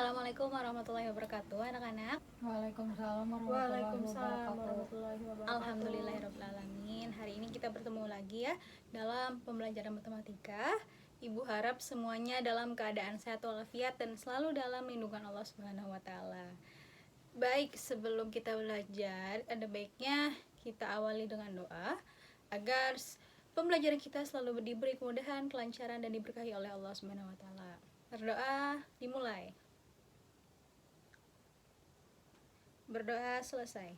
Assalamualaikum warahmatullahi wabarakatuh, anak-anak. Waalaikumsalam Waalaikumsalam wabarakatuh. warahmatullahi wabarakatuh. Alhamdulillahirrahmanirrahim. Hari ini kita bertemu lagi ya dalam pembelajaran matematika. Ibu harap semuanya dalam keadaan sehat walafiat dan selalu dalam lindungan Allah Subhanahu wa taala. Baik, sebelum kita belajar, ada baiknya kita awali dengan doa agar pembelajaran kita selalu diberi kemudahan, kelancaran dan diberkahi oleh Allah Subhanahu wa taala. Berdoa dimulai. Berdoa selesai.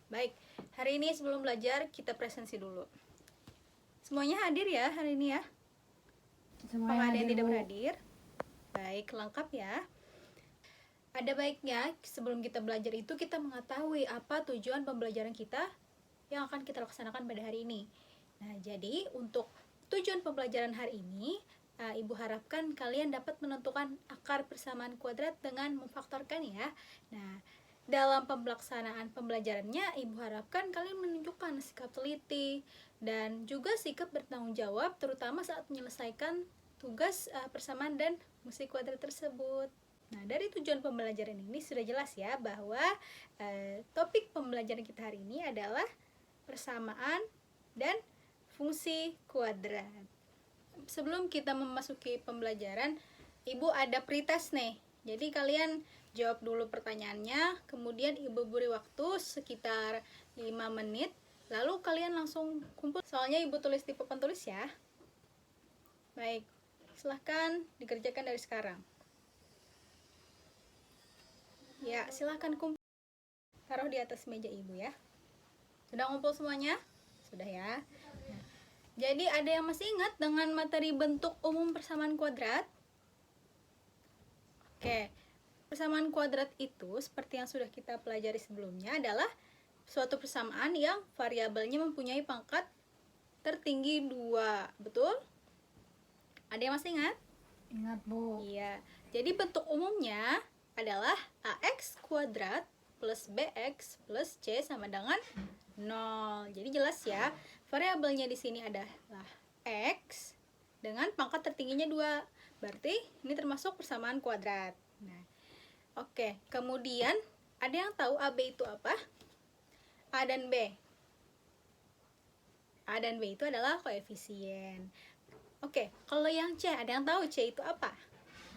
Baik, hari ini sebelum belajar kita presensi dulu. Semuanya hadir ya hari ini ya? Apakah ada yang tidak berhadir? Baik, lengkap ya. Ada baiknya sebelum kita belajar itu kita mengetahui apa tujuan pembelajaran kita yang akan kita laksanakan pada hari ini. Nah, jadi untuk tujuan pembelajaran hari ini, Ibu harapkan kalian dapat menentukan akar persamaan kuadrat dengan memfaktorkan ya. Nah, dalam pelaksanaan pembelajarannya, Ibu harapkan kalian menunjukkan sikap teliti dan juga sikap bertanggung jawab, terutama saat menyelesaikan tugas persamaan dan fungsi kuadrat tersebut. Nah, dari tujuan pembelajaran ini sudah jelas ya bahwa topik pembelajaran kita hari ini adalah persamaan dan fungsi kuadrat. Sebelum kita memasuki pembelajaran, Ibu ada pretest nih. Jadi kalian jawab dulu pertanyaannya, kemudian Ibu beri waktu sekitar 5 menit, lalu kalian langsung kumpul. Soalnya Ibu tulis di papan tulis ya. Baik, silahkan dikerjakan dari sekarang. Ya, silahkan kumpul. Taruh di atas meja Ibu ya. Sudah ngumpul semuanya? Sudah ya. Jadi ada yang masih ingat dengan materi bentuk umum persamaan kuadrat? Oke, persamaan kuadrat itu seperti yang sudah kita pelajari sebelumnya adalah suatu persamaan yang variabelnya mempunyai pangkat tertinggi 2, betul? Ada yang masih ingat? Ingat, Bu. Iya, jadi bentuk umumnya adalah ax kuadrat plus bx plus c sama dengan 0. Jadi jelas ya, variabelnya di sini adalah x dengan pangkat tertingginya 2. Berarti ini termasuk persamaan kuadrat. Nah, oke. Kemudian ada yang tahu AB itu apa? A dan B. A dan B itu adalah koefisien. Oke, kalau yang C, ada yang tahu C itu apa?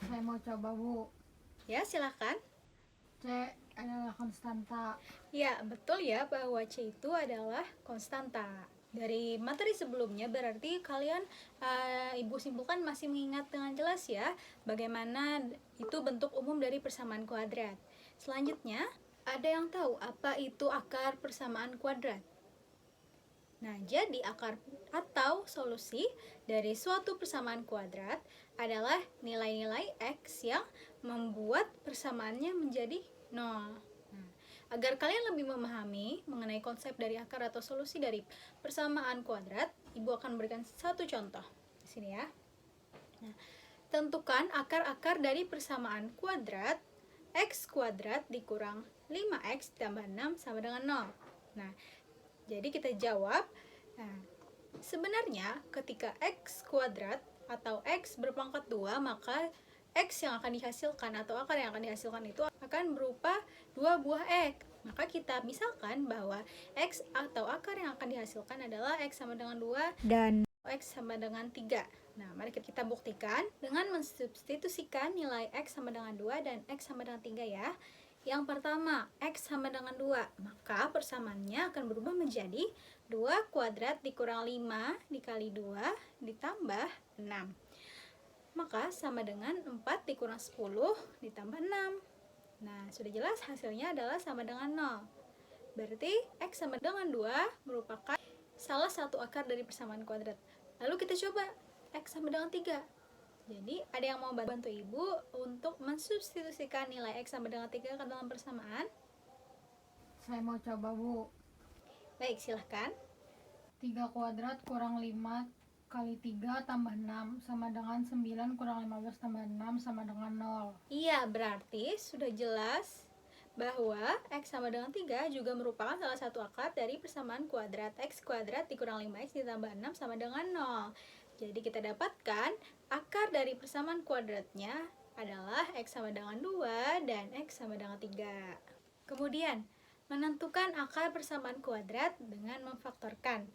Saya mau coba, Bu. Ya, silahkan. C adalah konstanta. Ya, betul ya bahwa C itu adalah konstanta. Dari materi sebelumnya berarti kalian Ibu simpulkan masih mengingat dengan jelas ya bagaimana itu bentuk umum dari persamaan kuadrat. Selanjutnya, ada yang tahu apa itu akar persamaan kuadrat? Nah, jadi akar atau solusi dari suatu persamaan kuadrat adalah nilai-nilai X yang membuat persamaannya menjadi 0. Nah, agar kalian lebih memahami mengenai konsep dari akar atau solusi dari persamaan kuadrat, Ibu akan memberikan satu contoh di sini ya. Nah, tentukan akar-akar dari persamaan kuadrat X kuadrat dikurang 5X tambah 6 sama dengan 0. Nah, jadi kita jawab, nah, sebenarnya ketika X kuadrat atau X berpangkat 2, maka X yang akan dihasilkan atau akar yang akan dihasilkan itu akan berupa 2 buah X. Maka kita misalkan bahwa X atau akar yang akan dihasilkan adalah X sama dengan 2 dan X sama dengan 3. Nah, mari kita buktikan dengan mensubstitusikan nilai X sama dengan 2 dan X sama dengan 3 ya. Yang pertama, X sama dengan 2, maka persamaannya akan berubah menjadi 2 kuadrat dikurang 5 dikali 2 ditambah 6. Maka sama dengan 4 dikurang 10 ditambah 6. Nah, sudah jelas hasilnya adalah sama dengan 0. Berarti X sama dengan 2 merupakan salah satu akar dari persamaan kuadrat. Lalu kita coba X sama dengan 3. Jadi, ada yang mau bantu Ibu untuk mensubstitusikan nilai X sama dengan 3 ke dalam persamaan? Saya mau coba, Bu. Baik, silahkan. 3 kuadrat kurang 5 kali 3 tambah 6 sama dengan 9 kurang 15 tambah 6 sama dengan 0. Iya, berarti sudah jelas bahwa X sama dengan 3 juga merupakan salah satu akar dari persamaan kuadrat X kuadrat dikurang 5X ditambah 6 sama dengan 0. Jadi kita dapatkan akar dari persamaan kuadratnya adalah X sama dengan 2 dan X sama dengan 3. Kemudian, menentukan akar persamaan kuadrat dengan memfaktorkan.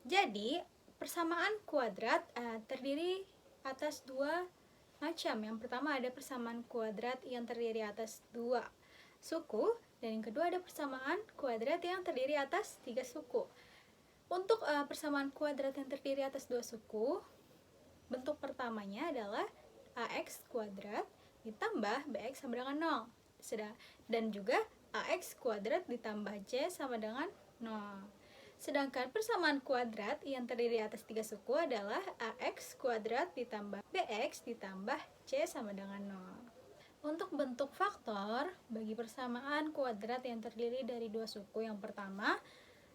Jadi, persamaan kuadrat terdiri atas dua macam. Yang pertama ada persamaan kuadrat yang terdiri atas 2 suku, dan yang kedua ada persamaan kuadrat yang terdiri atas 3 suku. Untuk persamaan kuadrat yang terdiri atas 2 suku, bentuk pertamanya adalah ax kuadrat ditambah bx sama dengan 0. Dan juga ax kuadrat ditambah c sama dengan 0. Sedangkan persamaan kuadrat yang terdiri atas 3 suku adalah ax kuadrat ditambah bx ditambah c sama dengan 0. Untuk bentuk faktor bagi persamaan kuadrat yang terdiri dari 2 suku, yang pertama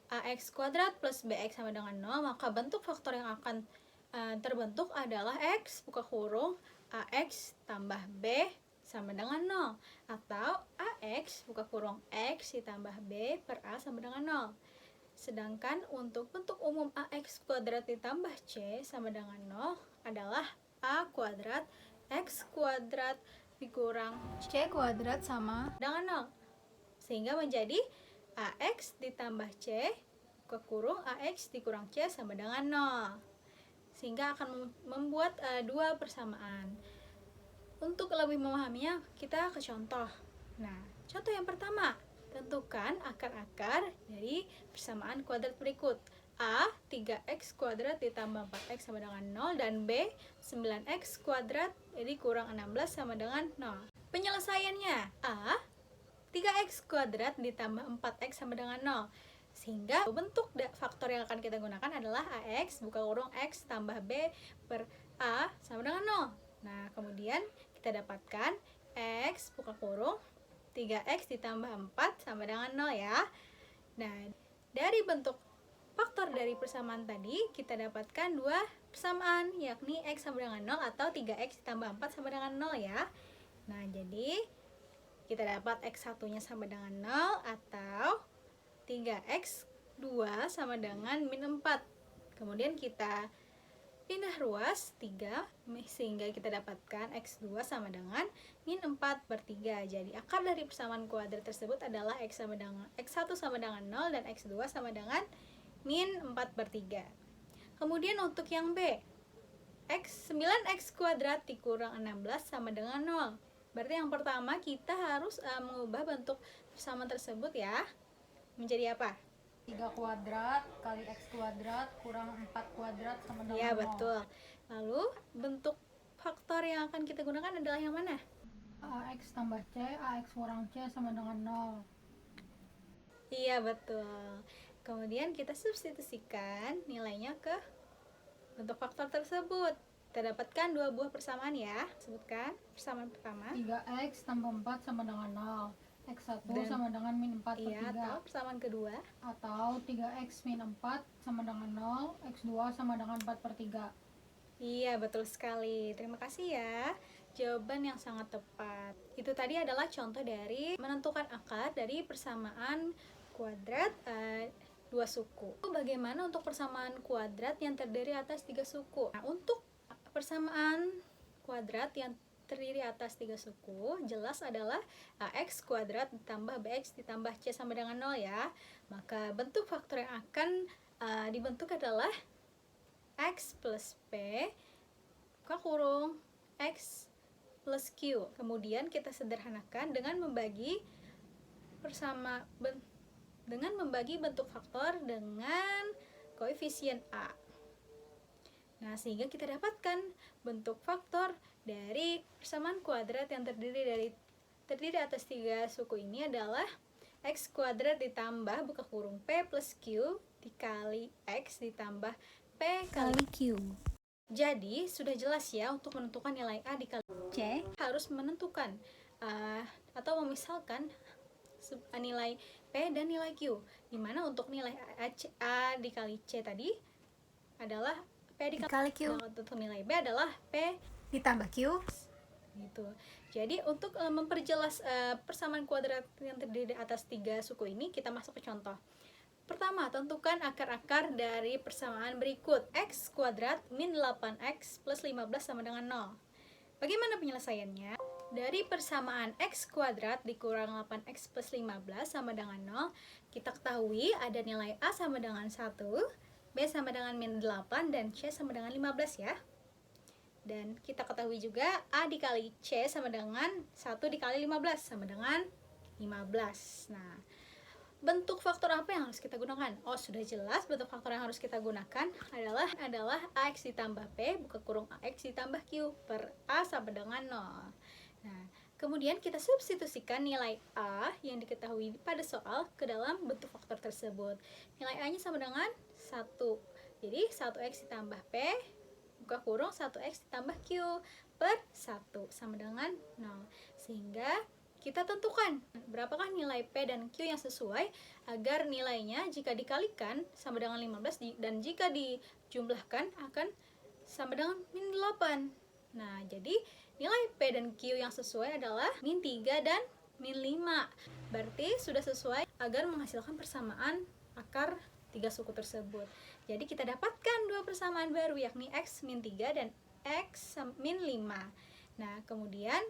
ax kuadrat plus bx sama dengan 0, maka bentuk faktor yang akan terbentuk adalah x buka kurung ax tambah b sama dengan 0, atau ax buka kurung x ditambah b per a sama dengan 0. Sedangkan untuk bentuk umum ax kuadrat ditambah c sama dengan 0 adalah a kuadrat x kuadrat dikurang c kuadrat sama dengan 0, sehingga menjadi ax ditambah c buka kurung ax dikurang c sama dengan 0, sehingga akan membuat dua persamaan. Untuk lebih memahaminya, kita ke contoh. Nah, contoh yang pertama, tentukan akar-akar dari persamaan kuadrat berikut. A 3x kuadrat ditambah 4x sama dengan 0, dan B 9x kuadrat jadi kurang 16 sama dengan 0. Penyelesaiannya A 3x kuadrat ditambah 4x sama dengan 0, sehingga bentuk faktor yang akan kita gunakan adalah ax buka kurung x tambah b per a sama dengan 0. Nah, kemudian kita dapatkan x buka kurung 3x ditambah 4 sama dengan 0 ya. Nah, dari bentuk faktor dari persamaan tadi kita dapatkan dua persamaan, yakni x sama dengan 0 atau 3x ditambah 4 sama dengan 0 ya. Nah, jadi kita dapat x1 nya sama dengan 0 atau 3x 2 sama dengan min 4. Kemudian kita pindah ruas 3 sehingga kita dapatkan x2 sama dengan min 4 per 3. Jadi akar dari persamaan kuadrat tersebut adalah x1 sama dengan 0 dan x2 sama dengan min 4 per 3. Kemudian untuk yang B, 9x kuadrat dikurang 16 sama dengan 0. Berarti yang pertama kita harus mengubah bentuk persamaan tersebut ya. Menjadi apa? 3 kuadrat kali x kuadrat kurang 4 kuadrat sama dengan 0. Ya, betul. Lalu bentuk faktor yang akan kita gunakan adalah yang mana? ax tambah c, ax kurang c sama dengan 0. Iya, betul. Kemudian kita substitusikan nilainya ke bentuk faktor tersebut. Kita dapatkan dua buah persamaan ya. Sebutkan persamaan pertama. 3x tambah 4 sama dengan 0. x1 Dan- sama dengan min 4 per Iya, 3. atau persamaan kedua. Atau 3x min 4 sama dengan 0, x2 sama dengan 4 per 3. Iya, betul sekali. Terima kasih ya. Jawaban yang sangat tepat. Itu tadi adalah contoh dari menentukan akar dari persamaan kuadrat dua suku. Bagaimana untuk persamaan kuadrat yang terdiri atas 3 suku? Nah, untuk persamaan kuadrat yang terdiri atas 3 suku, jelas adalah ax kuadrat ditambah bx ditambah c sama dengan 0 ya. Maka bentuk faktor yang akan dibentuk adalah x plus p buka kurung x plus q. Kemudian kita sederhanakan dengan membagi bentuk faktor dengan koefisien a. Nah, sehingga kita dapatkan bentuk faktor dari persamaan kuadrat yang terdiri atas 3 suku ini adalah x kuadrat ditambah buka kurung p plus q dikali x ditambah p kali q. Jadi sudah jelas ya, untuk menentukan nilai a dikali c harus menentukan atau memisalkan nilai p dan nilai q, dimana untuk nilai a dikali c tadi adalah p dikali q. Nah, untuk nilai b adalah p ditambah q gitu. Jadi untuk memperjelas persamaan kuadrat yang terdiri atas 3 suku ini, kita masuk ke contoh. Pertama, tentukan akar-akar dari persamaan berikut. X kuadrat min 8x plus 15 sama dengan 0. Bagaimana penyelesaiannya? Dari persamaan x kuadrat dikurang 8x plus 15 sama dengan 0, kita ketahui ada nilai A sama dengan 1, B sama dengan min 8, dan C sama dengan 15 ya. Dan kita ketahui juga A dikali C sama dengan 1 dikali 15 sama dengan 15. Nah, bentuk faktor apa yang harus kita gunakan? Oh, sudah jelas bentuk faktor yang harus kita gunakan adalah AX ditambah P buka kurung AX ditambah Q per A sama dengan 0. Nah, kemudian kita substitusikan nilai A yang diketahui pada soal ke dalam bentuk faktor tersebut. Nilai A-nya sama dengan 1. Jadi 1X ditambah P buka kurung 1X ditambah Q per 1 sama dengan 0. Sehingga kita tentukan berapakah nilai P dan Q yang sesuai agar nilainya jika dikalikan sama dengan 15 dan jika dijumlahkan akan sama dengan min 8. Nah, jadi nilai P dan Q yang sesuai adalah min 3 dan min 5. Berarti sudah sesuai agar menghasilkan persamaan akar 3 suku tersebut. Jadi kita dapatkan dua persamaan baru yakni X min 3 dan X min 5. Nah, kemudian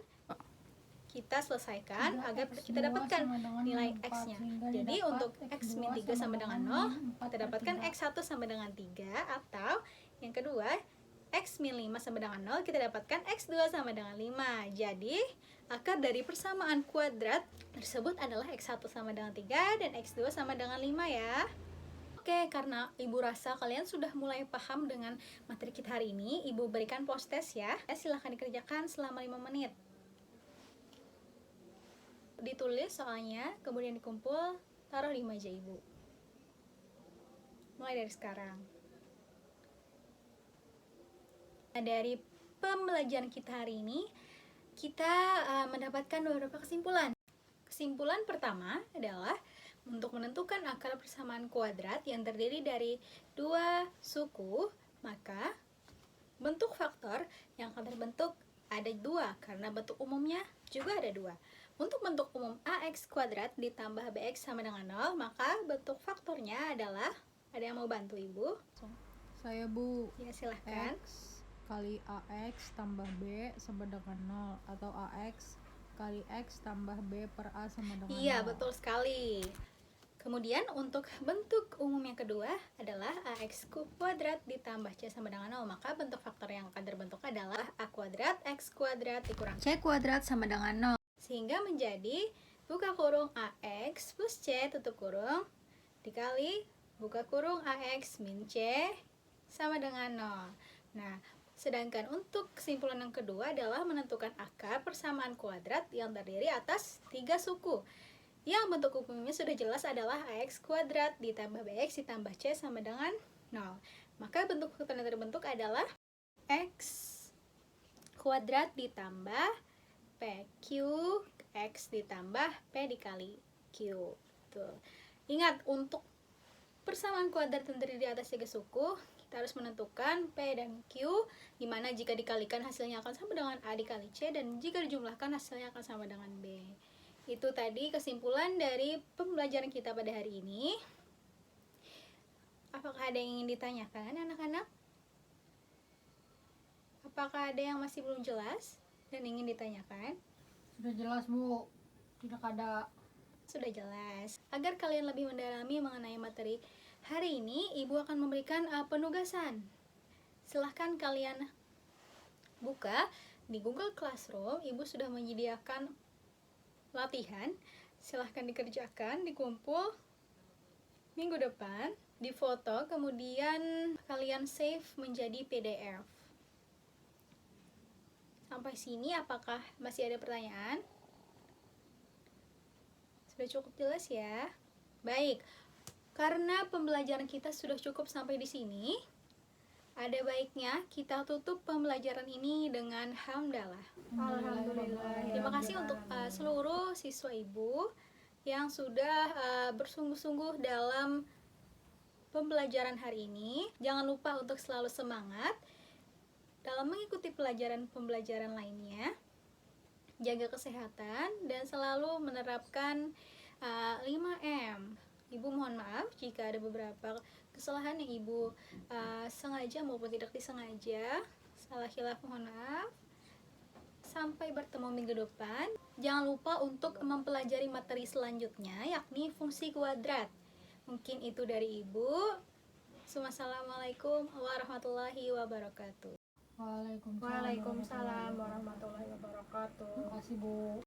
kita selesaikan agar kita dapatkan nilai X-nya. Jadi untuk X min 3 sama dengan 0, kita dapatkan X1 sama dengan 3, atau yang kedua X min 5 sama dengan 0, kita dapatkan X2 sama dengan 5. Jadi akar dari persamaan kuadrat tersebut adalah X1 sama dengan 3 dan X2 sama dengan 5 ya. Oke, karena Ibu rasa kalian sudah mulai paham dengan materi kita hari ini, Ibu berikan post test ya. Silahkan dikerjakan selama 5 menit. Ditulis soalnya, kemudian dikumpul, taruh di meja Ibu. Mulai dari sekarang. Nah, dari pembelajaran kita hari ini, kita mendapatkan beberapa kesimpulan. Kesimpulan pertama adalah untuk menentukan akar persamaan kuadrat yang terdiri dari dua suku, maka bentuk faktor yang akan terbentuk ada dua, karena bentuk umumnya juga ada dua. Untuk bentuk umum AX kuadrat ditambah BX sama dengan 0, maka bentuk faktornya adalah, ada yang mau bantu Ibu? Saya Bu. Ya, silahkan. X kali AX tambah B sama dengan 0, atau AX kali X tambah B per A sama dengan 0. Iya, betul sekali. Kemudian untuk bentuk umum yang kedua adalah AX kuadrat ditambah C sama dengan 0, maka bentuk faktor yang akan terbentuk adalah A kuadrat X kuadrat dikurang C kuadrat sama dengan 0, sehingga menjadi buka kurung AX plus C tutup kurung dikali buka kurung AX min C sama dengan 0. Nah, sedangkan untuk kesimpulan yang kedua adalah menentukan akar persamaan kuadrat yang terdiri atas 3 suku. Yang bentuk umumnya sudah jelas adalah AX kuadrat ditambah BX ditambah C sama dengan 0. Maka bentuk faktor yang terbentuk adalah X kuadrat ditambah PQ X ditambah P dikali Q. Tuh. Ingat, untuk persamaan kuadrat yang terdiri atas 3 suku, kita harus menentukan P dan Q, dimana jika dikalikan hasilnya akan sama dengan A dikali C, dan jika dijumlahkan hasilnya akan sama dengan B. Itu tadi kesimpulan dari pembelajaran kita pada hari ini. Apakah ada yang ingin ditanyakan, anak-anak? Apakah ada yang masih belum jelas dan ingin ditanyakan? Sudah jelas Bu, tidak ada. Sudah jelas. Agar kalian lebih mendalami mengenai materi hari ini, Ibu akan memberikan penugasan. Silahkan kalian buka di Google Classroom. Ibu sudah menyediakan latihan, silahkan dikerjakan, dikumpul minggu depan, difoto, kemudian kalian save menjadi PDF. Sampai sini apakah masih ada pertanyaan? Sudah cukup jelas ya? Baik, karena pembelajaran kita sudah cukup sampai di sini, ada baiknya kita tutup pembelajaran ini dengan hamdalah. Alhamdulillah. Terima kasih untuk seluruh siswa Ibu yang sudah bersungguh-sungguh dalam pembelajaran hari ini. Jangan lupa untuk selalu semangat dalam mengikuti pembelajaran lainnya. Jaga kesehatan dan selalu menerapkan 5M. Ibu mohon maaf jika ada beberapa kesalahan yang Ibu sengaja maupun tidak disengaja. Salah khilaf mohon maaf. Sampai bertemu minggu depan. Jangan lupa untuk mempelajari materi selanjutnya, yakni fungsi kuadrat. Mungkin itu dari Ibu. Wassalamualaikum warahmatullahi wabarakatuh. Waalaikumsalam. Waalaikumsalam warahmatullahi wabarakatuh. Terima kasih Bu.